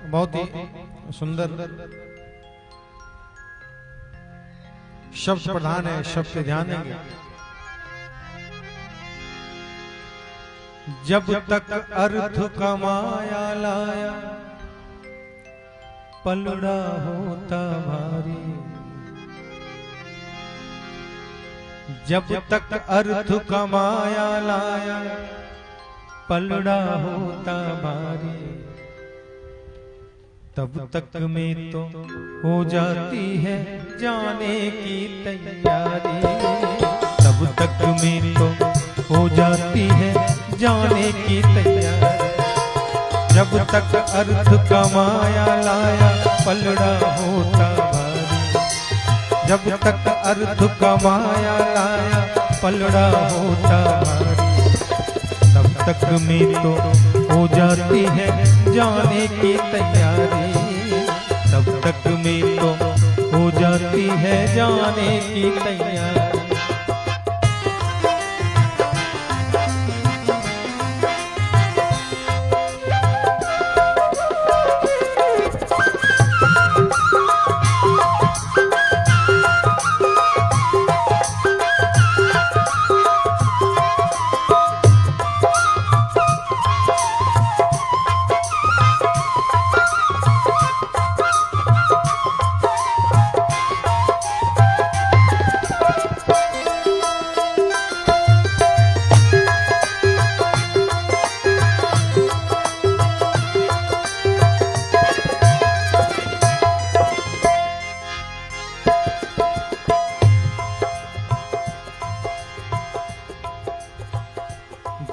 बहुत ही सुंदर शब्द प्रधान है, शब्द पे ध्यान देंगे। जब तक अर्थ कमाया लाया पलड़ा होता भारी, जब तक अर्थ कमाया लाया पलड़ा होता भारी, तब तक में तो हो जाती है जाने की तैयारी, तब तक में तो हो जाती है जाने की तैयारी। जब तक अर्थ कमाया लाया पलड़ा होता भारी, जब तक अर्थ कमाया लाया पलड़ा होता भारी, तब तक में तो हो जाती है जाने की तैयारी, तब तक में तो हो जाती है जाने की तैयारी।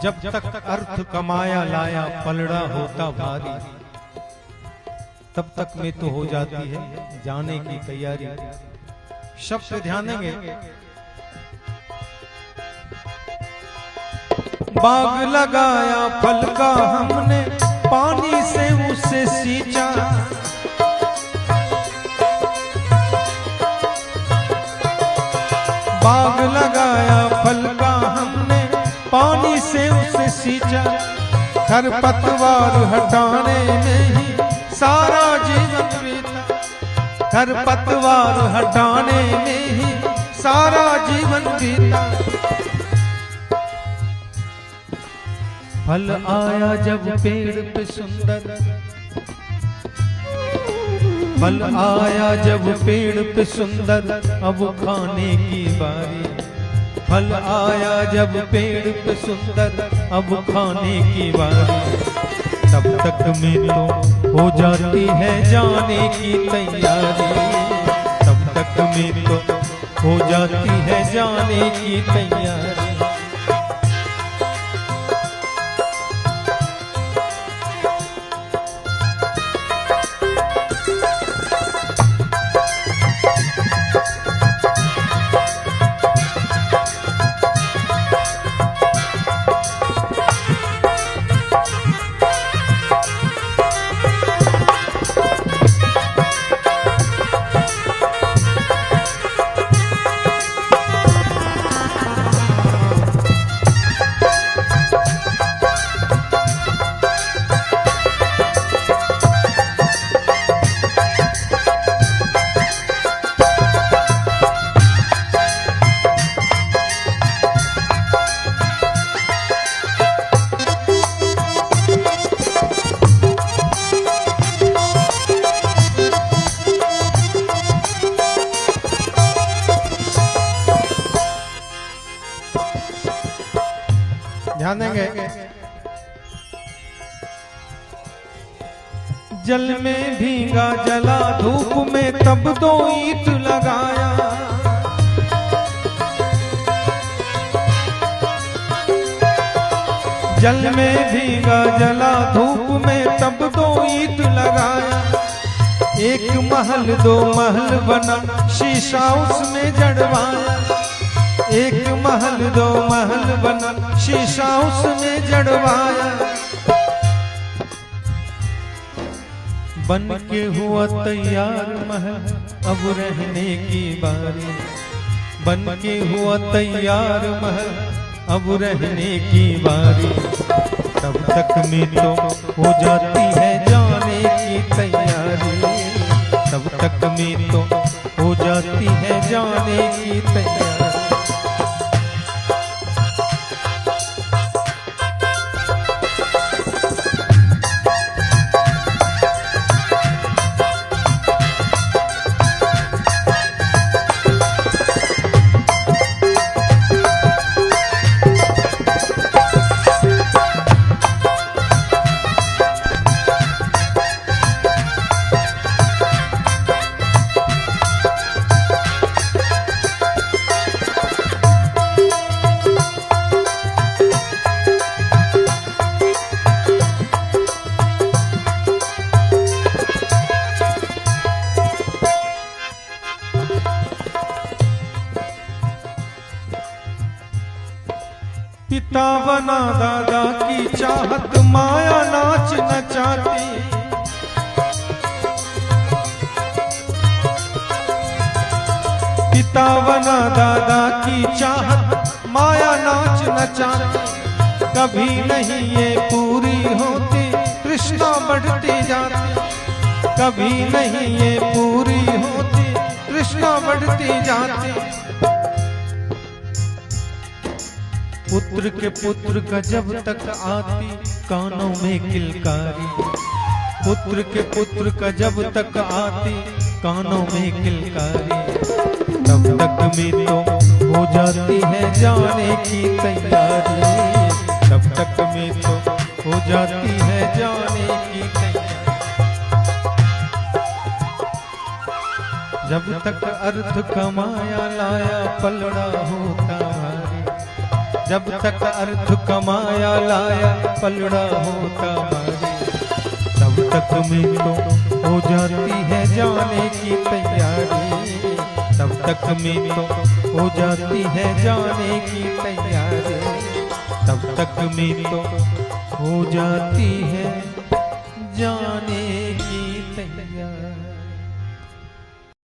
जब तक अर्थ कमाया लाया पलड़ा होता भारी, तब तक में तो हो जाती है जाने की तैयारी। शब्द पे ध्यान देंगे। बाग लगाया फल का हमने पानी से उसे सींचा, बाग लगाया फल का हमने पानी से उसे सींचा, खरपतवार हटाने में ही सारा जीवन बीता, खरपतवार हटाने में ही सारा जीवन बीता। फल आया जब पेड़ पे सुंदर, फल आया जब पेड़ पे सुंदर, अब खाने की बारी, फल आया जब पेड़ पे सुंदर, अब खाने की बारी, तब तक में तो हो जाती है जाने की तैयारी, तब तक में तो हो जाती है जाने की तैयारी। ध्यान देंगे। जल में भीगा जला धूप में तब दो ईंट लगाया, जल में भीगा जला धूप में तब दो ईंट लगाया, एक महल दो महल बना शीशा उसमें जड़वाया, एक महल दो महल बना शीशा उसमें जड़वाया। बन के हुआ तैयार महल अब रहने की बारी, बन के हुआ तैयार महल अब रहने की बारी, तब तक में तो हो जाती है जाने की तैयारी। तक में तो हो जाती है जाने की तैयारी। पिता बना दादा की चाहत माया नाच नचाती, पिता बना दादा की चाहत माया नाच नचाती। कभी नहीं ये पूरी होती तृष्णा बढ़ती जाती, कभी नहीं ये पूरी होती तृष्णा बढ़ती जाती। पुत्र के पुत्र का जब तक आती कानों में किलकारी, पुत्र के पुत्र का जब तक आती कानों में किलकारी। तब तक में तो हो जाती है जाने की तैयारी, तब तक में तो हो जाती है जाने की तैयारी। जब तक अर्थ कमाया लाया पलड़ा होता भारी, जब तक अर्थ कमाया लाया पलड़ा होता भारी। तब तक में तो हो जाती है जाने की तैयारी, तब तक में तो हो जाती है जाने की तैयारी, तब तक में तो हो जाती है जाने की तैयारी।